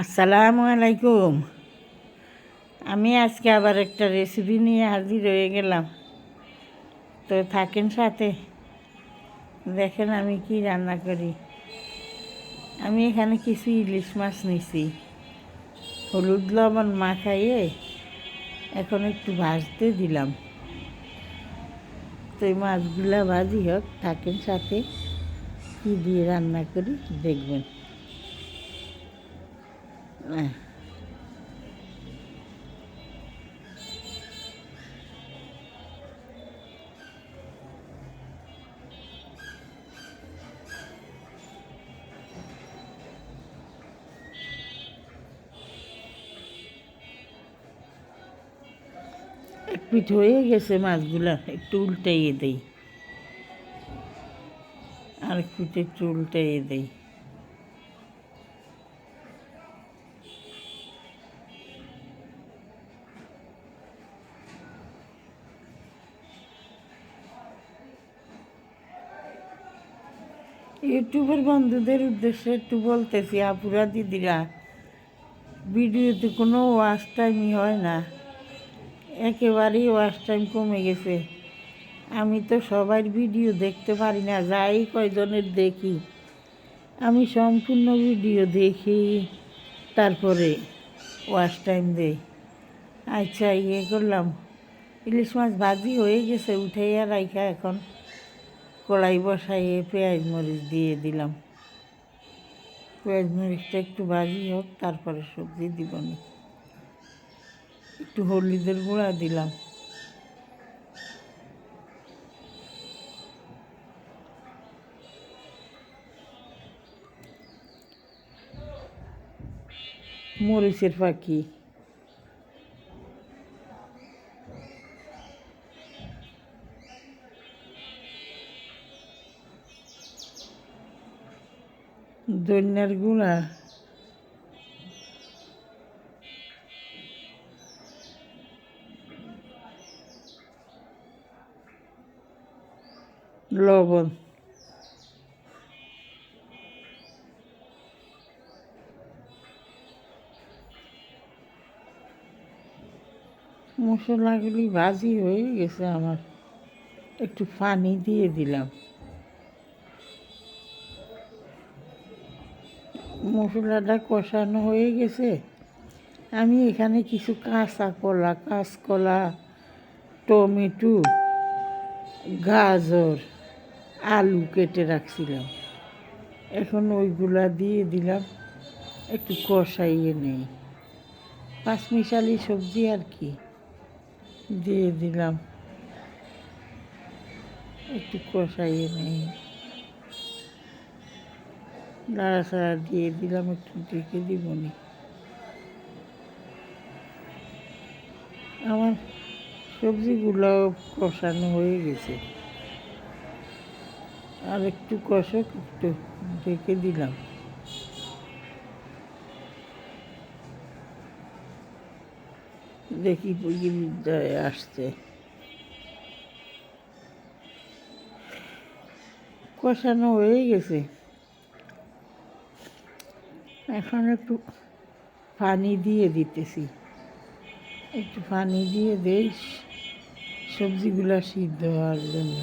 আসসালামু আলাইকুম। আমি আজকে আবার একটা রেসিপি নিয়ে হাজির হয়ে গেলাম, তো থাকেন সাথে, দেখেন আমি কি রান্না করি। আমি এখানে কিছু ইলিশ মাছ নিছি, হলুদ লবণ মাখাইয়ে এখন একটু ভাজতে দিলাম। তো এই মাছগুলা ভাজি হোক, থাকেন সাথে, কী দিয়ে রান্না করি দেখবেন। এক পিঠ হয়ে গেছে মাছগুলা, একটু উল্টাইয়ে দেই, আরেক পিঠে একটু উল্টাইয়ে দেই। ইউটিউবের বন্ধুদের উদ্দেশ্যে একটু বলতেছি, আপুরা দিদিরা, ভিডিওতে কোনো ওয়াচ টাইমই হয় না, একেবারেই ওয়াচ টাইম কমে গেছে। আমি তো সবার ভিডিও দেখতে পারি না, যাই কয়জনের দেখি আমি সম্পূর্ণ ভিডিও দেখি, তারপরে ওয়াচ টাইম দেই। আচ্ছা, করলাম, ইলিশ মাছ ভাজি হয়ে গেছে, উঠাইয়া রাইখা এখন কড়াই বসাইয়ে পেঁয়াজ মরিচ দিয়ে দিলাম। পেঁয়াজ মরিচটা একটু ভাজি হোক, তারপরে সবজি দিব না। একটু হলুদের গুঁড়া দিলাম, মরিচের ফাঁকি, ধনিয়ার গুঁড়া, লবণ, মশলাগুলি ভাজি হয়ে গেছে আমার, একটু পানি দিয়ে দিলাম। মশলাটা কষানো হয়ে গেছে, আমি এখানে কিছু কাঁচকলা, টমেটো, গাজর, আলু কেটে রাখছিলাম, এখন ওইগুলা দিয়ে দিলাম, একটু কষাইয়ে নেই। পাঁচমিশালি সবজি আর কি, দিয়ে দিলাম, একটু কষাইয়ে নেই, নাড়াচাড়া দিয়ে দিলাম, একটু ঢেকে দিবনি। আমার সবজিগুলো কষানো হয়ে গেছে, আর একটু কষক, একটু ঢেকে দিলাম। দেখি বিদ্যায় আসছে, কষানো হয়ে গেছে, এখন একটু পানি দিয়ে দিতেছি, একটু পানি দিয়ে দেই সবজিগুলো সিদ্ধ হওয়ার জন্য,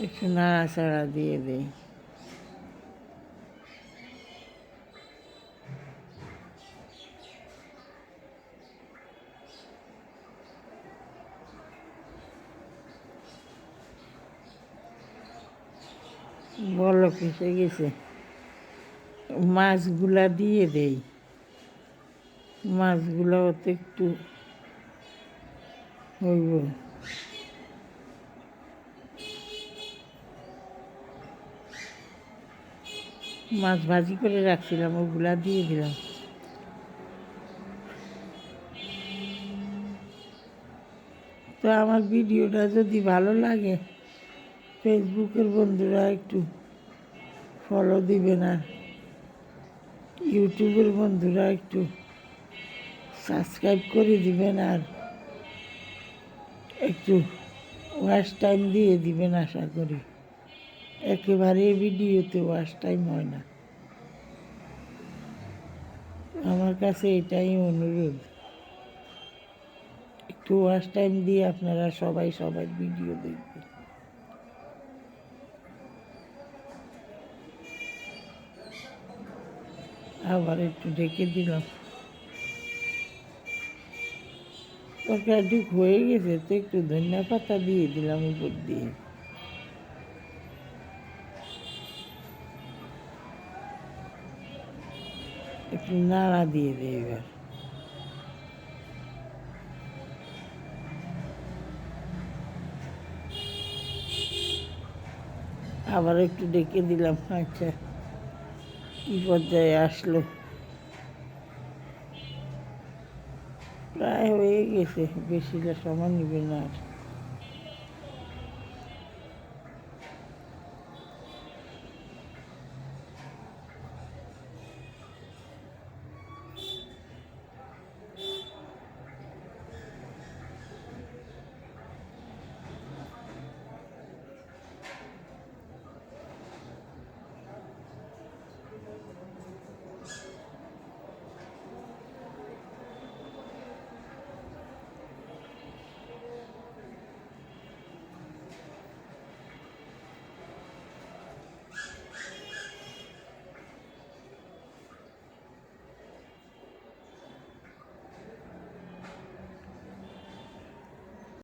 একটু নাড়াচাড়া দিয়ে দেই। বলক এসে গেছে, মাছগুলা দিয়ে দেই, মাছগুলো ওতে একটু হইব। মাছ ভাজি করে রাখছিলাম, ওগুলা দিয়ে দিলাম। তো আমার ভিডিওটা যদি ভালো লাগে, ফেসবুকের বন্ধুরা একটু ফলো দিবেন, আর ইউটিউবের বন্ধুরা একটু সাবস্ক্রাইব করে দিবেন, আর একটু ওয়াচ টাইম দিয়ে দিবেন। আশা করি একেবারে ভিডিওতে ওয়াচ টাইম হয় না। আমার কাছে এটাই অনুরোধ, একটু ওয়াচ টাইম দিয়ে আপনারা সবাই সবার ভিডিও দেখবেন। আবার একটু ঢেকে দিলাম, তরকারিটি হয়ে গেছে তো একটু ধনিয়া পাতা দিয়ে দিলাম উপর দিয়ে। একটু নাড়া দিয়ে দিই এবার। আবার একটু ডেকে দিলাম। আচ্ছা, কি পর্যায়ে আসলো, প্রায় হয়ে গেছে, বেশিটা সময় নেবে না আর।